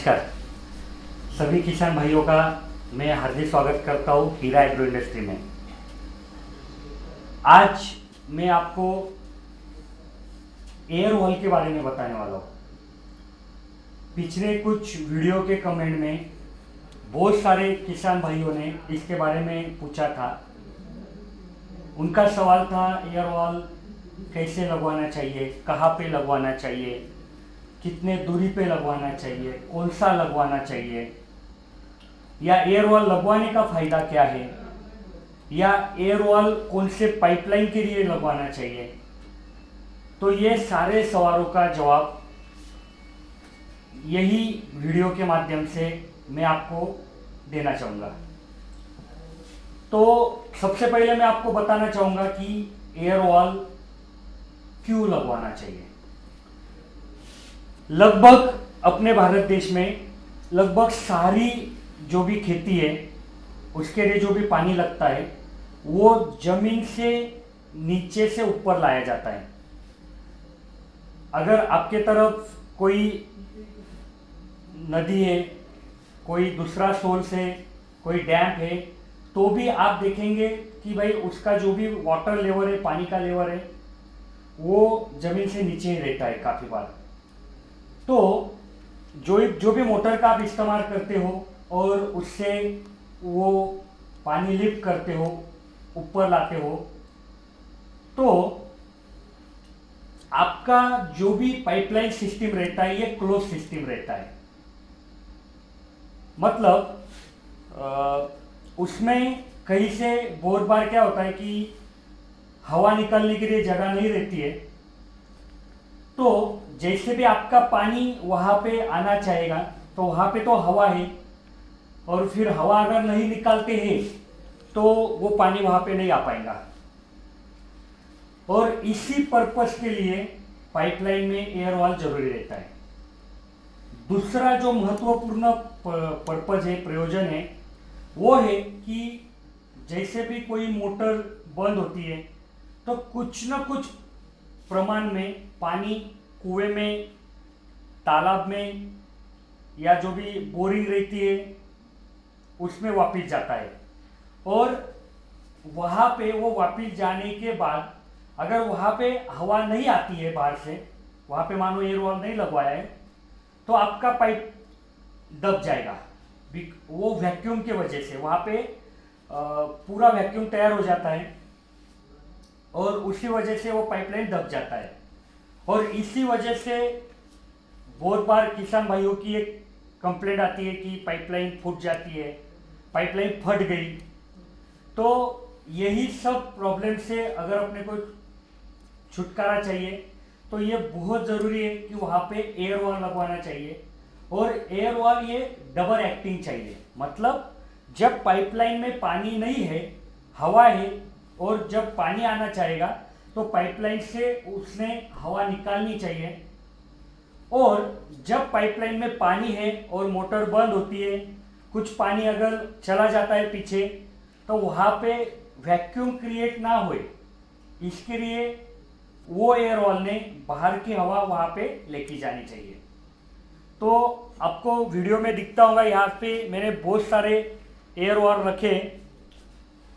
नमस्कार सभी किसान भाइयों का मैं हार्दिक स्वागत करता हूँ हीरा एग्रो इंडस्ट्री में। आज मैं आपको एयर वॉल के बारे में बताने वाला हूँ। पिछले कुछ वीडियो के कमेंट में बहुत सारे किसान भाइयों ने इसके बारे में पूछा था। उनका सवाल था एयर वॉल कैसे लगवाना चाहिए, कहाँ पे लगवाना चाहिए, कितने दूरी पे लगवाना चाहिए, कौन सा लगवाना चाहिए, या एयर वॉल लगवाने का फ़ायदा क्या है, या एयर वॉल कौन से पाइपलाइन के लिए लगवाना चाहिए। तो ये सारे सवालों का जवाब यही वीडियो के माध्यम से मैं आपको देना चाहूँगा। तो सबसे पहले मैं आपको बताना चाहूँगा कि एयर वॉल क्यों लगवाना चाहिए। लगभग अपने भारत देश में लगभग सारी जो भी खेती है उसके लिए जो भी पानी लगता है वो जमीन से नीचे से ऊपर लाया जाता है। अगर आपके तरफ कोई नदी है, कोई दूसरा सोर्स है, कोई डैम है, तो भी आप देखेंगे कि भाई उसका जो भी वाटर लेवल है, पानी का लेवल है, वो जमीन से नीचे ही रहता है काफ़ी बार। तो जो भी मोटर का आप इस्तेमाल करते हो और उससे वो पानी लिफ्ट करते हो, ऊपर लाते हो, तो आपका जो भी पाइपलाइन सिस्टम रहता है ये क्लोज सिस्टम रहता है। मतलब उसमें कहीं से बहुत बार क्या होता है कि हवा निकलने के लिए जगह नहीं रहती है, तो जैसे भी आपका पानी वहाँ पे आना चाहेगा तो वहाँ पे तो हवा है, और फिर हवा अगर नहीं निकालते हैं तो वो पानी वहाँ पे नहीं आ पाएगा। और इसी पर्पस के लिए पाइपलाइन में एयर वॉल जरूरी रहता है। दूसरा जो महत्वपूर्ण पर्पज है, प्रयोजन है, वो है कि जैसे भी कोई मोटर बंद होती है तो कुछ न कुछ प्रमाण में पानी कुएं में, तालाब में, या जो भी बोरिंग रहती है उसमें वापस जाता है। और वहाँ पे वो वापस जाने के बाद अगर वहाँ पे हवा नहीं आती है बाहर से, वहाँ पे मानो एयर वॉल नहीं लगवाया है, तो आपका पाइप दब जाएगा। वो वैक्यूम के वजह से वहाँ पे पूरा वैक्यूम तैयार हो जाता है और उसी वजह से वो पाइपलाइन दब जाता है। और इसी वजह से बहुत बार किसान भाइयों की एक कंप्लेंट आती है कि पाइपलाइन फूट जाती है, पाइपलाइन फट गई। तो यही सब प्रॉब्लम से अगर अपने को छुटकारा चाहिए तो ये बहुत ज़रूरी है कि वहाँ पे एयर वॉल लगवाना चाहिए। और एयर वॉल ये डबल एक्टिंग चाहिए। मतलब जब पाइपलाइन में पानी नहीं है, हवा है, और जब पानी आना चाहेगा तो पाइपलाइन से उसने हवा निकालनी चाहिए। और जब पाइपलाइन में पानी है और मोटर बंद होती है, कुछ पानी अगर चला जाता है पीछे, तो वहाँ पे वैक्यूम क्रिएट ना होए, इसके लिए वो एयर वॉल ने बाहर की हवा वहाँ पे लेके जानी चाहिए। तो आपको वीडियो में दिखता होगा, यहाँ पे मैंने बहुत सारे एयर वॉल रखे।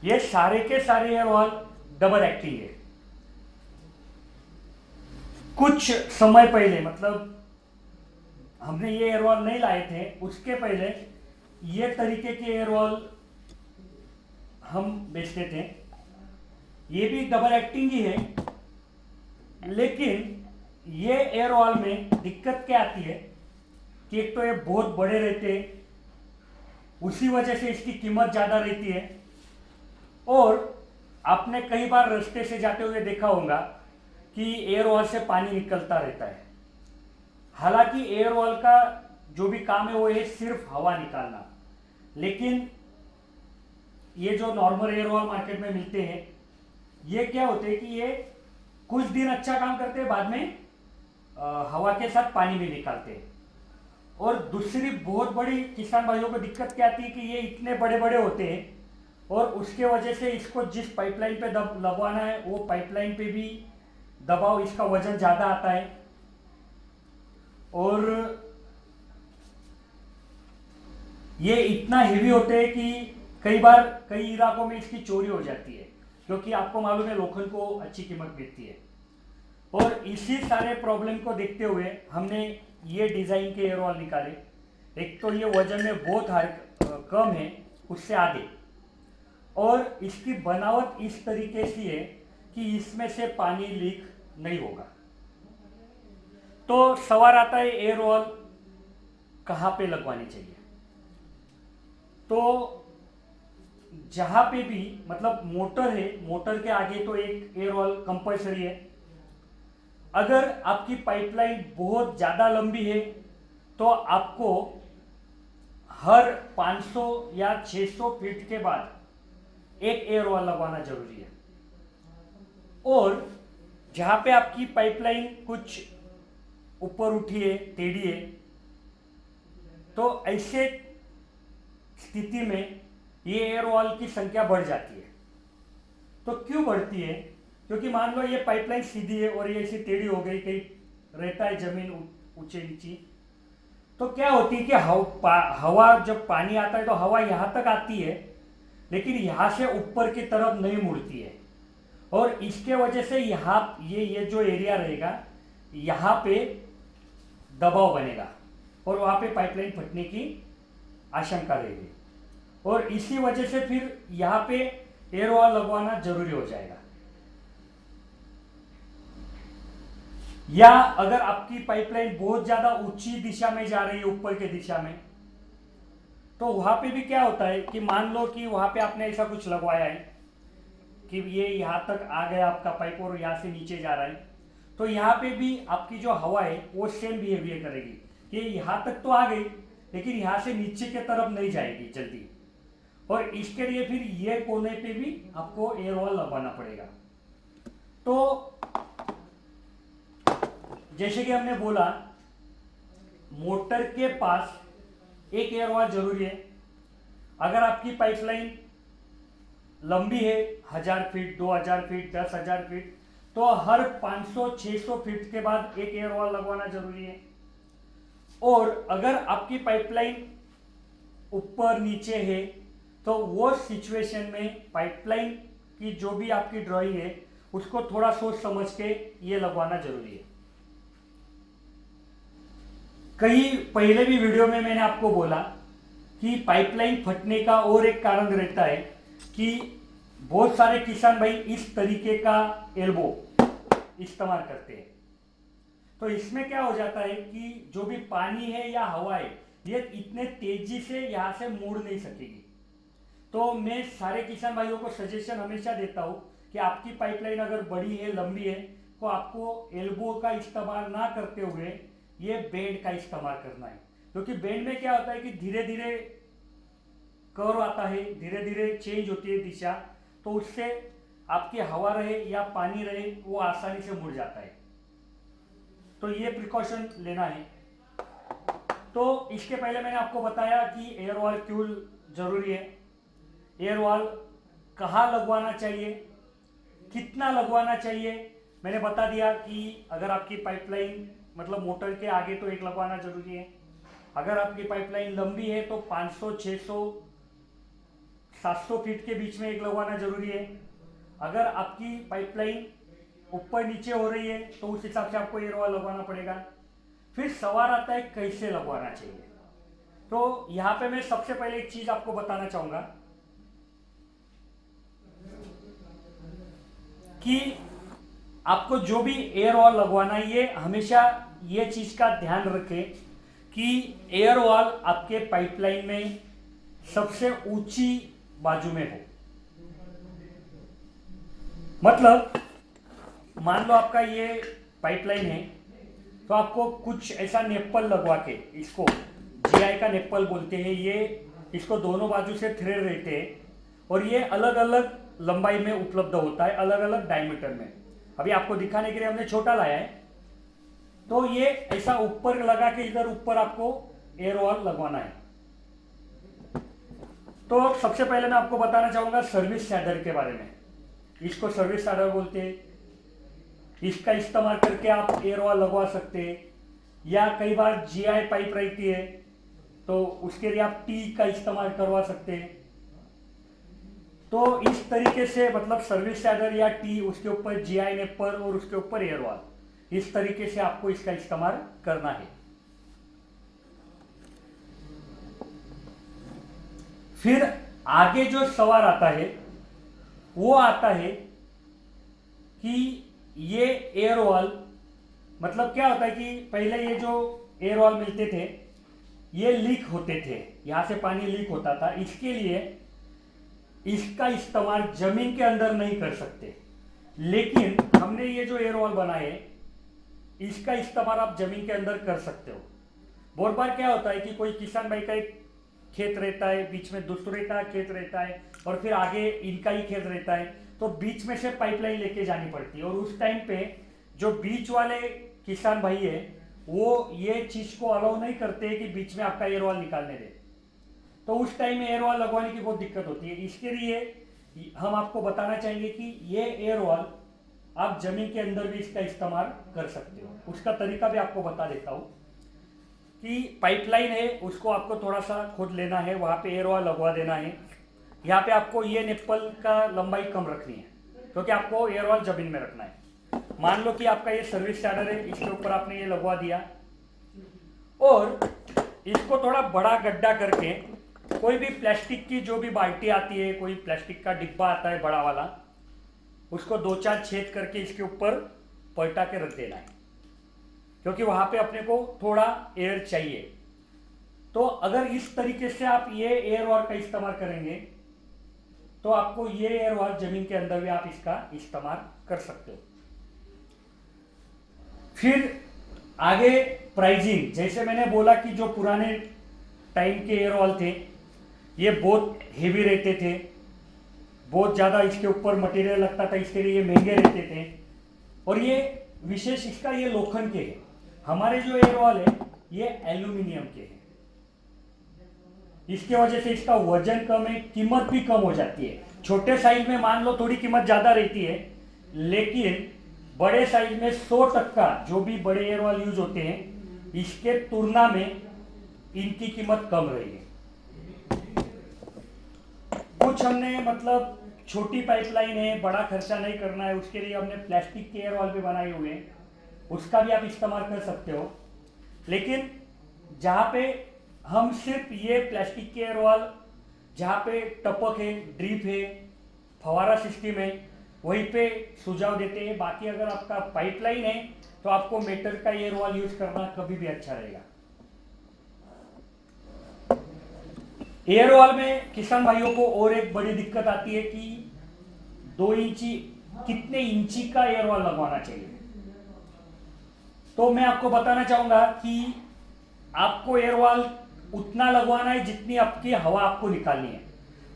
ये सारे के सारे एयर वॉल डबल एक्टिंग है। कुछ समय पहले, मतलब हमने ये एयर वॉल नहीं लाए थे, उसके पहले ये तरीके के एयर वॉल हम बेचते थे। ये भी डबल एक्टिंग ही है, लेकिन ये एयर वॉल में दिक्कत क्या आती है कि एक तो ये बहुत बड़े रहते हैं, उसी वजह से इसकी कीमत ज़्यादा रहती है। और आपने कई बार रास्ते से जाते हुए देखा होगा कि एयर वॉल से पानी निकलता रहता है। हालांकि एयर वॉल का जो भी काम है वो है सिर्फ हवा निकालना, लेकिन ये जो नॉर्मल एयर वॉल मार्केट में मिलते हैं, ये क्या होते हैं कि ये कुछ दिन अच्छा काम करते हैं, बाद में हवा के साथ पानी भी निकालते हैं। और दूसरी बहुत बड़ी किसान भाइयों को दिक्कत क्या आती है कि ये इतने बड़े बड़े होते हैं, और उसके वजह से इसको जिस पाइपलाइन पे लगवाना है वो पाइपलाइन पे भी दबाव, इसका वजन ज़्यादा आता है। और ये इतना हेवी होते हैं कि कई बार कई इलाकों में इसकी चोरी हो जाती है, क्योंकि आपको मालूम है लोखंड को अच्छी कीमत मिलती है। और इसी सारे प्रॉब्लम को देखते हुए हमने ये डिज़ाइन के एयर वॉल निकाले। एक तो ये वजन में बहुत कम है, उससे आगे, और इसकी बनावट इस तरीके से है कि इसमें से पानी लीक नहीं होगा। तो सवाल आता है एयर वॉल कहाँ पे लगवानी चाहिए। तो जहाँ पे भी मतलब मोटर है, मोटर के आगे तो एक एयर वॉल कंपल्सरी है। अगर आपकी पाइपलाइन बहुत ज़्यादा लंबी है तो आपको हर 500 या 600 फीट के बाद एक एयर वॉल लगवाना जरूरी है। और जहाँ पे आपकी पाइपलाइन कुछ ऊपर उठी है, टेढ़ी है, तो ऐसे स्थिति में ये एयर वॉल की संख्या बढ़ जाती है। तो क्यों बढ़ती है? क्योंकि मान लो ये पाइपलाइन सीधी है और ये ऐसी टेढ़ी हो गई, कहीं रहता है जमीन ऊंचे नीचे, तो क्या होती है कि हवा जब पानी आता है तो हवा यहाँ तक आती है, लेकिन यहाँ से ऊपर की तरफ नहीं मुड़ती है। और इसके वजह से यहाँ ये जो एरिया रहेगा, यहाँ पे दबाव बनेगा और वहाँ पे पाइपलाइन फटने की आशंका रहेगी। और इसी वजह से फिर यहाँ पे एयर वॉल लगवाना जरूरी हो जाएगा। या अगर आपकी पाइपलाइन बहुत ज्यादा ऊंची दिशा में जा रही है, ऊपर के दिशा में, तो वहां पे भी क्या होता है कि मान लो कि वहां पे आपने ऐसा कुछ लगवाया है कि ये यहां तक आ गया आपका पाइप और यहां से नीचे जा रहा है, तो यहाँ पे भी आपकी जो हवा है वो सेम बिहेवियर करेगी कि यहाँ तक तो आ गई, लेकिन यहाँ से नीचे की तरफ नहीं जाएगी जल्दी। और इसके लिए फिर ये कोने पे भी आपको एयर वॉल लगवाना पड़ेगा। तो जैसे कि हमने बोला, मोटर के पास एक एयर वॉल जरूरी है। अगर आपकी पाइपलाइन लंबी है 1000 फीट, 2000 फीट, 10,000 फीट, तो हर 500-600 फीट के बाद एक एयर वॉल लगवाना जरूरी है। और अगर आपकी पाइपलाइन ऊपर नीचे है तो वो सिचुएशन में पाइपलाइन की जो भी आपकी ड्राइंग है उसको थोड़ा सोच समझ के ये लगवाना जरूरी है। कई पहले भी वीडियो में मैंने आपको बोला कि पाइपलाइन फटने का और एक कारण रहता है कि बहुत सारे किसान भाई इस तरीके का एल्बो इस्तेमाल करते हैं। तो इसमें क्या हो जाता है कि जो भी पानी है या हवा है ये इतने तेजी से यहाँ से मुड़ नहीं सकेगी। तो मैं सारे किसान भाइयों को सजेशन हमेशा देता हूँ कि आपकी पाइपलाइन अगर बड़ी है, लंबी है, तो आपको एल्बो का इस्तेमाल ना करते हुए ये बेंड का इस्तेमाल करना है। क्योंकि बेंड में क्या होता है कि धीरे धीरे कर्व आता है, धीरे धीरे चेंज होती है दिशा, तो उससे आपकी हवा रहे या पानी रहे वो आसानी से मुड़ जाता है। तो ये प्रिकॉशन लेना है। तो इसके पहले मैंने आपको बताया कि एयर वॉल क्यों जरूरी है, एयर वॉल कहाँ लगवाना चाहिए, कितना लगवाना चाहिए। मैंने बता दिया कि अगर आपकी पाइपलाइन मतलब मोटर के आगे तो एक लगवाना जरूरी है। अगर आपकी पाइपलाइन लंबी है तो 500, 600, 700 फीट के बीच में एक लगवाना जरूरी है। अगर आपकी पाइपलाइन ऊपर नीचे हो रही है तो उस हिसाब से आपको एयर वॉल लगवाना पड़ेगा। फिर सवाल आता है कैसे लगवाना चाहिए। तो यहाँ पे मैं सबसे पहले एक चीज आपको बताना चाहूंगा कि आपको जो भी एयर वॉल लगवाना है ये हमेशा ये चीज का ध्यान रखें कि एयर वॉल आपके पाइपलाइन में सबसे ऊंची बाजू में हो। मतलब मान लो आपका ये पाइपलाइन है तो आपको कुछ ऐसा नेप्पल लगवा के, इसको जीआई का नेप्पल बोलते हैं, ये इसको दोनों बाजू से थ्रेड रहते हैं और ये अलग अलग लंबाई में उपलब्ध होता है, अलग अलग डायमीटर में। अभी आपको दिखाने के लिए हमने छोटा लाया है। तो ये ऐसा ऊपर लगा के इधर ऊपर आपको एयर वॉल लगवाना है। तो सबसे पहले मैं आपको बताना चाहूंगा सर्विस सैडर के बारे में। इसको सर्विस सैडर बोलते हैं। इसका इस्तेमाल करके आप एयर वॉल लगवा सकते हैं। या कई बार जीआई पाइप रहती है तो उसके लिए आप टी का इस्तेमाल करवा सकते हैं। तो इस तरीके से मतलब सर्विस शैडर या टी, उसके ऊपर जीआई नेपर और उसके ऊपर एयर वॉल, इस तरीके से आपको इसका इस्तेमाल करना है। फिर आगे जो सवाल आता है वो आता है कि ये एयर वॉल मतलब क्या होता है कि पहले ये जो एयर वॉल मिलते थे ये लीक होते थे, यहां से पानी लीक होता था, इसके लिए इसका इस्तेमाल जमीन के अंदर नहीं कर सकते। लेकिन हमने ये जो एयर वॉल बनाए इसका इस्तेमाल आप जमीन के अंदर कर सकते हो। बहुत बार क्या होता है कि कोई किसान भाई का एक खेत रहता है, बीच में दूसरे का खेत रहता है और फिर आगे इनका ही खेत रहता है, तो बीच में से पाइपलाइन लेके जानी पड़ती है। और उस टाइम पे जो बीच वाले किसान भाई है वो ये चीज को अलाउ नहीं करते कि बीच में आपका एयर वॉल निकालने दे, तो उस टाइम में एयर वॉल लगवाने की बहुत दिक्कत होती है। इसके लिए हम आपको बताना चाहेंगे कि ये एयर वॉल आप जमीन के अंदर भी इसका इस्तेमाल कर सकते हो। उसका तरीका भी आपको बता देता हूँ कि पाइपलाइन है उसको आपको थोड़ा सा खोद लेना है, वहाँ पे एयर वॉल लगवा देना है। यहाँ पे आपको ये निप्पल का लंबाई कम रखनी है क्योंकि आपको एयर वॉल जमीन में रखना है। मान लो कि आपका ये सर्विस शैडर है, इसके ऊपर आपने ये लगवा दिया और इसको थोड़ा बड़ा गड्ढा करके कोई भी प्लास्टिक की जो भी बाल्टी आती है, कोई प्लास्टिक का डिब्बा आता है बड़ा वाला, उसको 2-4 छेद करके इसके ऊपर पलटा के रख देना है क्योंकि वहां पे अपने को थोड़ा एयर चाहिए। तो अगर इस तरीके से आप ये एयर वॉल का इस्तेमाल करेंगे तो आपको ये एयर वॉल जमीन के अंदर भी आप इसका इस्तेमाल कर सकते हो। फिर आगे प्राइजिंग, जैसे मैंने बोला कि जो पुराने टाइम के एयर वॉल थे ये बहुत हेवी रहते थे, बहुत ज़्यादा इसके ऊपर मटेरियल लगता था, इसके लिए ये महंगे रहते थे। और ये विशेष इसका ये लोखंड के है, हमारे जो एयर वॉल है ये एल्यूमिनियम के है। इसके वजह से इसका वजन कम है, कीमत भी कम हो जाती है। छोटे साइज में मान लो थोड़ी कीमत ज़्यादा रहती है, लेकिन बड़े साइज में 100% जो भी बड़े एयर वॉल यूज होते हैं इसके तुलना में इनकी कीमत कम रही है। कुछ हमने मतलब छोटी पाइपलाइन है, बड़ा खर्चा नहीं करना है, उसके लिए हमने प्लास्टिक के एयर वॉल भी बनाए हुए हैं, उसका भी आप इस्तेमाल कर सकते हो। लेकिन जहाँ पे हम सिर्फ ये प्लास्टिक के एयर वॉल जहाँ पे टपक है, ड्रिप है, फवारा सिस्टम है, वहीं पे सुझाव देते हैं। बाकी अगर आपका पाइपलाइन है तो आपको मेटल का एयर वॉल यूज करना कभी भी अच्छा रहेगा। एयर वॉल में किसान भाइयों को और एक बड़ी दिक्कत आती है कि 2 इंची कितने इंची का एयर वॉल लगवाना चाहिए। तो मैं आपको बताना चाहूंगा कि आपको एयर वॉल उतना लगवाना है जितनी आपकी हवा आपको निकालनी है।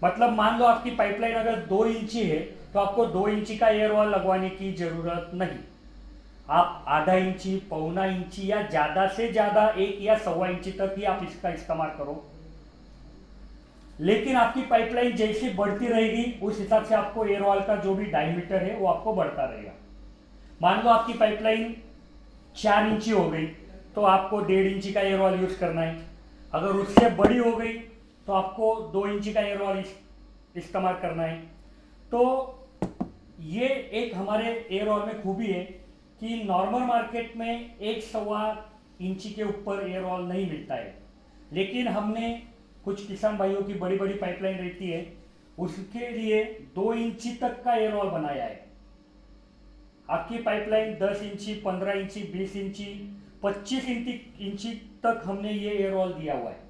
मतलब मान लो आपकी पाइपलाइन अगर 2 इंची है तो आपको 2 इंची का एयर वॉल लगवाने की जरूरत नहीं। आप आधा इंची, पौना इंची या ज्यादा से ज्यादा 1 या 1.25 इंची तक ही आप इसका इस्तेमाल करो। लेकिन आपकी पाइपलाइन जैसी बढ़ती रहेगी उस हिसाब से आपको एयर वॉल का जो भी डायमीटर है वो आपको बढ़ता रहेगा। मान लो आपकी पाइपलाइन 4 इंची हो गई तो आपको 1.5 इंची का एयर वॉल यूज करना है। अगर उससे बड़ी हो गई तो आपको 2 इंची का एयर वॉल इस्तेमाल करना है। तो ये एक हमारे एयर वॉल में खूबी है कि नॉर्मल मार्केट में 1-1.25 इंची के ऊपर एयर वॉल नहीं मिलता है। लेकिन हमने कुछ किसान भाइयों की बड़ी बड़ी पाइपलाइन रहती है उसके लिए 2 इंची तक का एयर वॉल बनाया है। आपकी पाइपलाइन 10 इंची, 15 इंची, 20 इंची, 25 इंची तक हमने ये एयर वॉल दिया हुआ है।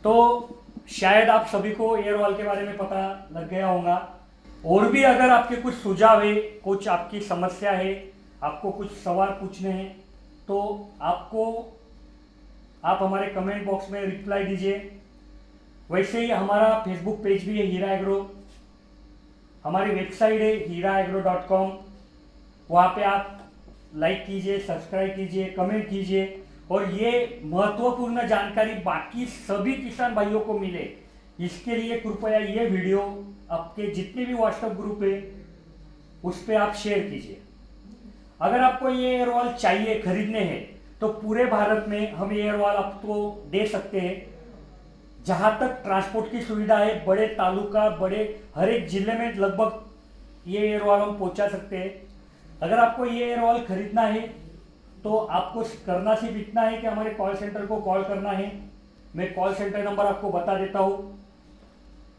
तो शायद आप सभी को एयर वॉल के बारे में पता लग गया होगा। और भी अगर आपके कुछ सुझाव है, कुछ आपकी समस्या है, आपको कुछ सवाल पूछने हैं तो आप हमारे कमेंट बॉक्स में रिप्लाई दीजिए। वैसे ही हमारा फेसबुक पेज भी है हीरा एग्रो, हमारी वेबसाइट है hiraagro.com, वहाँ पे आप लाइक कीजिए, सब्सक्राइब कीजिए, कमेंट कीजिए और ये महत्वपूर्ण जानकारी बाकी सभी किसान भाइयों को मिले इसके लिए कृपया ये वीडियो आपके जितने भी व्हाट्सएप ग्रुप है उस पर आप शेयर कीजिए। अगर आपको ये एयर वॉल चाहिए, खरीदने हैं तो पूरे भारत में हम ये एयरवॉल आपको दे सकते हैं। जहाँ तक ट्रांसपोर्ट की सुविधा है, बड़े तालुका, बड़े हर एक जिले में लगभग ये एयरवॉल हम पहुँचा सकते हैं। अगर आपको ये एयरवॉल खरीदना है तो आपको करना सिर्फ इतना है कि हमारे कॉल सेंटर को कॉल करना है। मैं कॉल सेंटर नंबर आपको बता देता हूँ,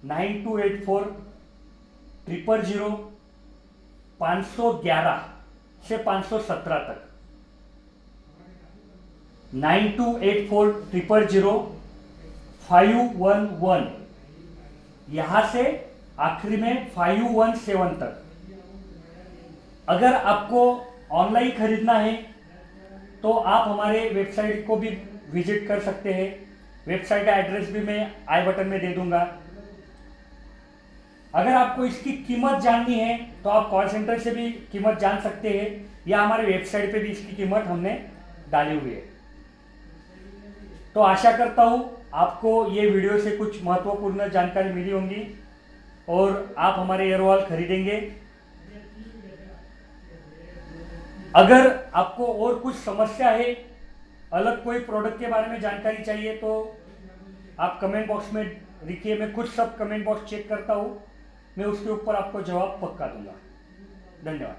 9284 से 517 तक, 9284 यहाँ से आखिरी में 517 तक। अगर आपको ऑनलाइन खरीदना है तो आप हमारे वेबसाइट को भी विजिट कर सकते हैं। वेबसाइट का एड्रेस भी मैं आई बटन में दे दूंगा। अगर आपको इसकी कीमत जाननी है तो आप कॉल सेंटर से भी कीमत जान सकते हैं, या हमारे वेबसाइट पे भी इसकी कीमत हमने डाली हुई है। तो आशा करता हूँ आपको ये वीडियो से कुछ महत्वपूर्ण जानकारी मिली होंगी और आप हमारे एयरवॉल खरीदेंगे। अगर आपको और कुछ समस्या है, अलग कोई प्रोडक्ट के बारे में जानकारी चाहिए, तो आप कमेंट बॉक्स में लिखिए। मैं खुद सब कमेंट बॉक्स चेक करता हूँ, मैं उसके ऊपर आपको जवाब पक्का दूंगा। धन्यवाद।